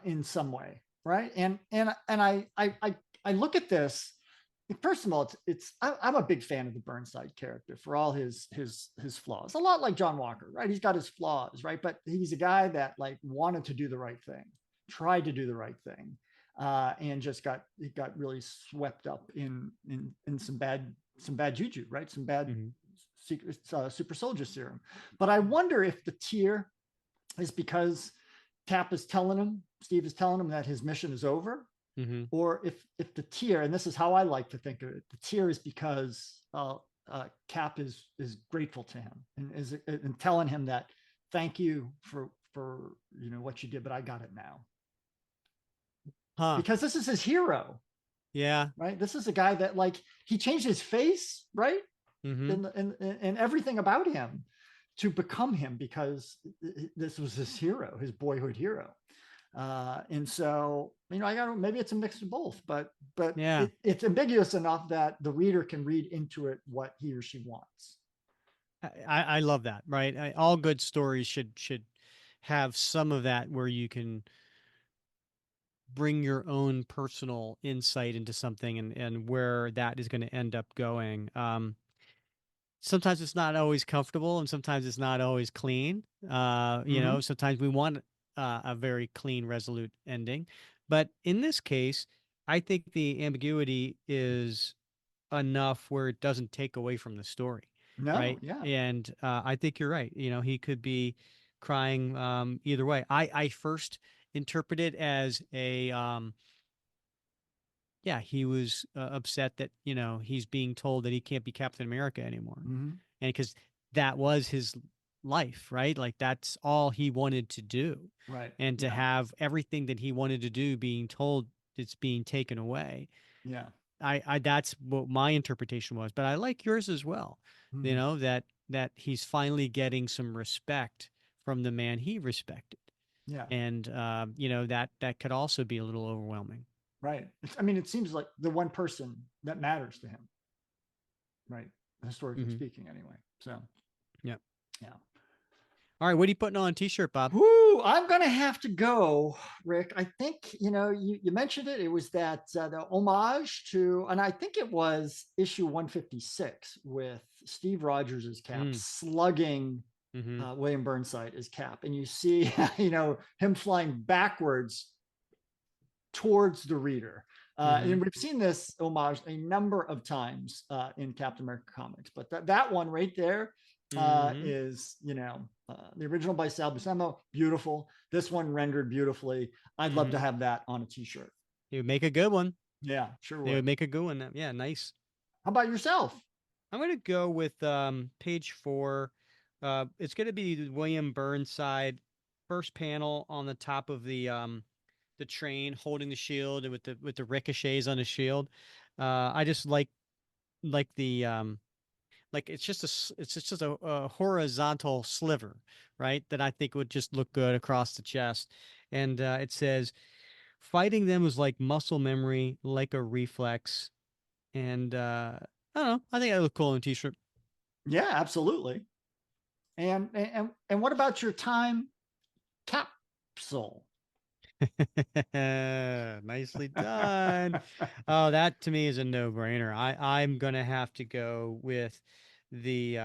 in some way, right? And I look at this. First of all, I'm a big fan of the Burnside character for all his flaws. A lot like John Walker, right? He's got his flaws, right? But he's a guy that like wanted to do the right thing, tried to do the right thing, and just got really swept up in some bad juju, right? Some bad Hmm. secret super soldier serum. But I wonder if the tear is because Steve is telling him that his mission is over, Hmm. or if the tear, and this is how I like to think of it, the tear is because Cap is grateful to him and telling him that thank you for what you did, but I got it now Huh. because this is his hero, Yeah. right? This is a guy that like he changed his face, right, Hmm. and everything about him to become him because this was his hero, his boyhood hero. And so, I got maybe it's a mix of both, but Yeah. it's ambiguous enough that the reader can read into it what he or she wants. I love that. Right. All good stories should have some of that where you can bring your own personal insight into something and where that is going to end up going. sometimes it's not always comfortable and sometimes it's not always clean. Mhm. Sometimes we want a very clean, resolute ending. But in this case, I think the ambiguity is enough where it doesn't take away from the story, No, right? yeah. And I think you're right. He could be crying either way. I first interpret it as yeah, he was upset that he's being told that he can't be Captain America anymore, Mhm. and because that was his life, right? Like that's all he wanted to do, Right. and to Yeah. have everything that he wanted to do being told it's being taken away. Yeah. I That's what my interpretation was, but I like yours as well. Mhm. That he's finally getting some respect from the man he respected, Yeah. and that could also be a little overwhelming. Right. I mean, it seems like the one person that matters to him, right? Historically Hmm. speaking, anyway. So, Yeah. yeah. All right, what are you putting on a t-shirt, Bob? Whoo, I'm going to have to go, Rick. I think, you mentioned it. It was that the homage to, and I think it was issue 156 with Steve Rogers as Cap Mm. slugging Hmm. William Burnside as Cap. And you see, him flying backwards towards the reader. Hmm. And we've seen this homage a number of times in Captain America comics, but that one right there Hmm. is, the original by Sal Buscema, beautiful. This one rendered beautifully. I'd love to Hmm. have that on a t-shirt. It would make a good one. Yeah, sure It would. would make a good one. Yeah, nice. How about yourself? I'm gonna go with page 4. It's gonna be the William Burnside first panel on the top of the train holding the shield and with the ricochets on his shield. I just like the like it's just a horizontal sliver, right? That I think would just look good across the chest. And it says, "Fighting them was like muscle memory, like a reflex." And I don't know. I think I look cool in a t-shirt. Yeah, absolutely. And what about your time capsule? Nicely done. Oh, that to me is a no-brainer. I'm gonna have to go with the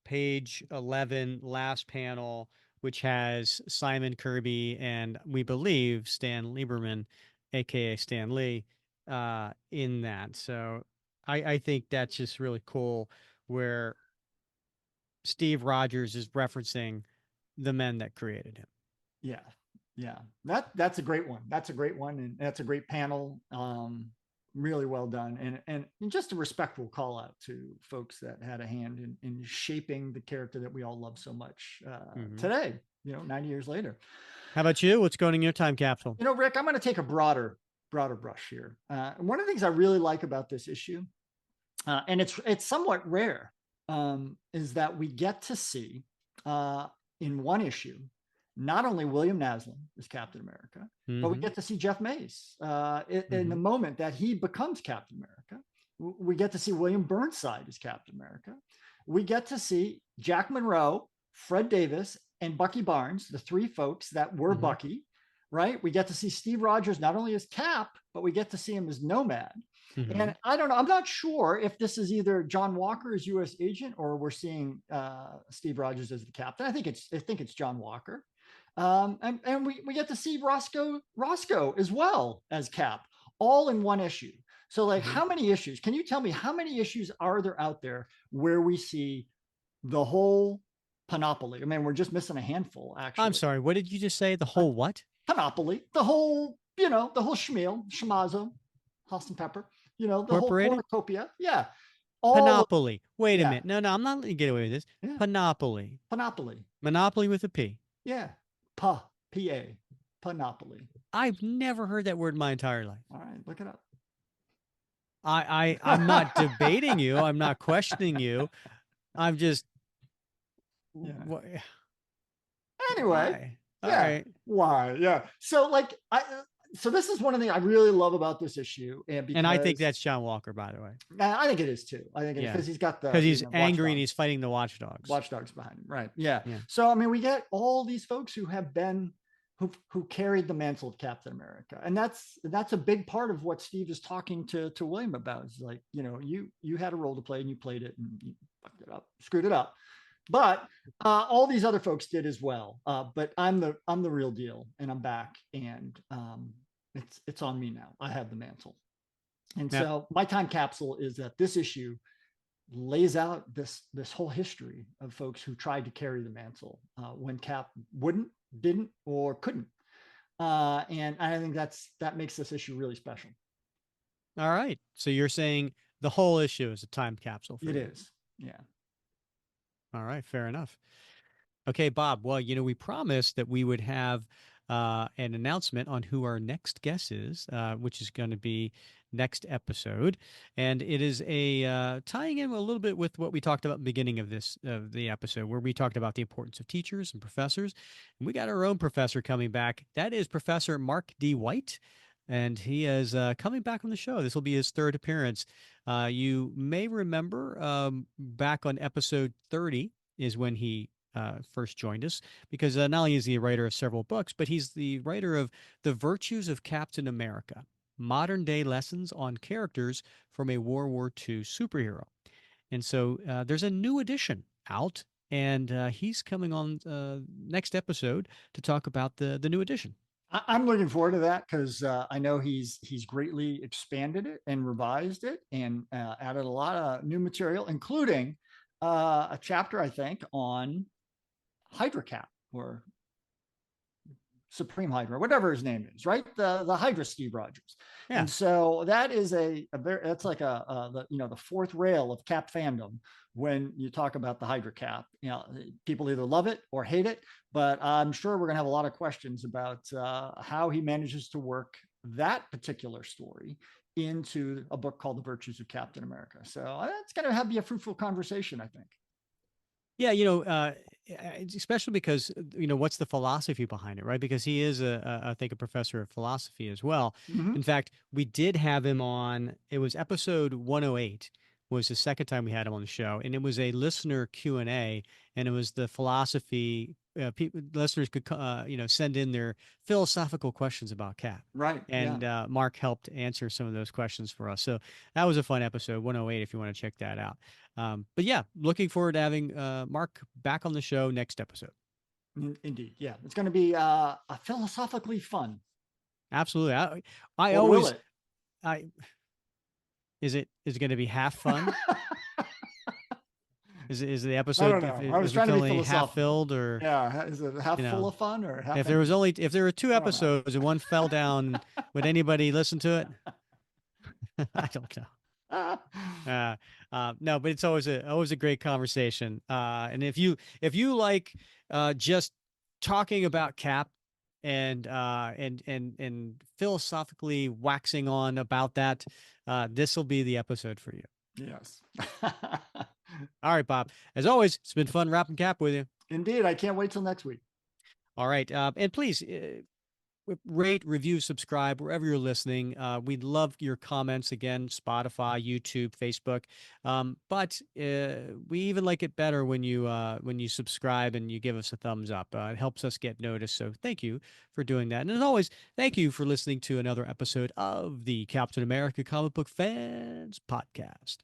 page 11 last panel, which has Simon Kirby and we believe Stan Lieberman, aka Stan Lee, in that. So I think that's just really cool where Steve Rogers is referencing the men that created him. Yeah, yeah. That's a great one. That's a great one, and that's a great panel. Really well done, and just a respectful call out to folks that had a hand in shaping the character that we all love so much Hmm. today. 90 years later. How about you? What's going in your time capsule? Rick, I'm going to take a broader brush here. One of the things I really like about this issue, and it's somewhat rare, is that we get to see in one issue not only William Naslund as Captain America, but we Hmm. get to see Jeff Mays in the Hmm. moment that he becomes Captain America. We get to see William Burnside as Captain America. We get to see Jack Monroe, Fred Davis, and Bucky Barnes, the three folks that were Hmm. Bucky, right? We get to see Steve Rogers not only as Cap, but we get to see him as Nomad. Hmm. And I don't know. I'm not sure if this is either John Walker as U.S. agent or we're seeing Steve Rogers as the captain. I think it's John Walker, and we get to see Roscoe as well as Cap, all in one issue. So, like, Hmm. how many issues? Can you tell me how many issues are there out there where we see the whole panoply? I mean, we're just missing a handful, I'm actually. sorry. What did you just say? The A whole what? panoply, the whole schmeal, schmazo, Halston Pepper, the whole Incorporated? cornucopia. Yeah. All of, Panopoly. Wait a yeah. minute. No, no, I'm not letting you get away with this. Yeah. Panopoly. Panoply. Monopoly with a P. Yeah. P-A. Panoply. I've never heard that word in my entire life. All right. Look it up. I'm not debating you. I'm not questioning you. I'm just Yeah. wh- Anyway. why? All Yeah. right. Why? Yeah. So, like, so this is one of the things I really love about this issue, and And I think because that's John Walker, by the way. I think it is too. I think it is Yeah. because he's got Because the he's angry and watchdogs. he's fighting the watchdogs. Watchdogs behind him. Right. Yeah. Yeah. So I mean, we get all these folks who have been who carried the mantle of Captain America, and that's a big part of what Steve is talking to William about. Is like, you had a role to play and you played it, and fucked it up, screwed it up. But all these other folks did as well. But I'm the real deal, and I'm back, and it's on me now. I have the mantle. And Yep. so my time capsule is that this issue lays out this whole history of folks who tried to carry the mantle when Cap wouldn't, didn't, or couldn't. And I think that makes this issue really special. All right. So you're saying the whole issue is a time capsule for It you. is. Yeah. All right. Fair enough. Okay, Bob. Well, we promised that we would have an announcement on who our next guest is, which is going to be next episode, and it is a tying in a little bit with what we talked about in the beginning of the episode, where we talked about the importance of teachers and professors. And we got our own professor coming back. That is Professor Mark D. White. And he is coming back on the show. This will be his third appearance. You may remember back on episode 30 is when he first joined us, because not only is he a writer of several books, but he's the writer of The Virtues of Captain America, Modern Day Lessons on Characters from a World War II Superhero. And so there's a new edition out, and he's coming on next episode to talk about the new edition. I'm looking forward to that because I know he's greatly expanded it and revised it and added a lot of new material, including a chapter, I think, on Hydra Cap or Supreme Hydra, whatever his name is, right? The Hydra Steve Rogers. Yeah. And so that is a very, that's like the fourth rail of Cap fandom when you talk about the Hydra Cap. People either love it or hate it, but I'm sure we're going to have a lot of questions about how he manages to work that particular story into a book called The Virtues of Captain America. So it's going to be a fruitful conversation, I think. Yeah, especially because what's the philosophy behind it, right? Because he is I think a professor of philosophy as well. Mm-hmm. In fact, we did have him on. It was episode 108 was the second time we had him on the show, and it was a listener Q&A, and it was the philosophy. Listeners could send in their philosophical questions about Cap. Right. And Mark helped answer some of those questions for us. So that was a fun episode, 108, if you want to check that out. But yeah, looking forward to having Mark back on the show next episode. Indeed. Yeah. It's going to be a philosophically fun. Absolutely. I or always, will it? Is it going to be half fun? Is the I episode, don't know. I was trying to be half filled, or yeah, is it half full of fun or half? if there were two episodes and one fell down, would anybody listen to it? I don't know. No, but it's always a great conversation. And if you like just talking about Cap and philosophically waxing on about that, this will be the episode for you. Yes. All right, Bob. As always, it's been fun wrapping Cap with you. Indeed. I can't wait till next week. All right. And please rate, review, subscribe wherever you're listening. We'd love your comments, again, Spotify, YouTube, Facebook. But we even like it better when you subscribe and you give us a thumbs up. It helps us get noticed. So thank you for doing that. And as always, thank you for listening to another episode of the Captain America Comic Book Fans Podcast.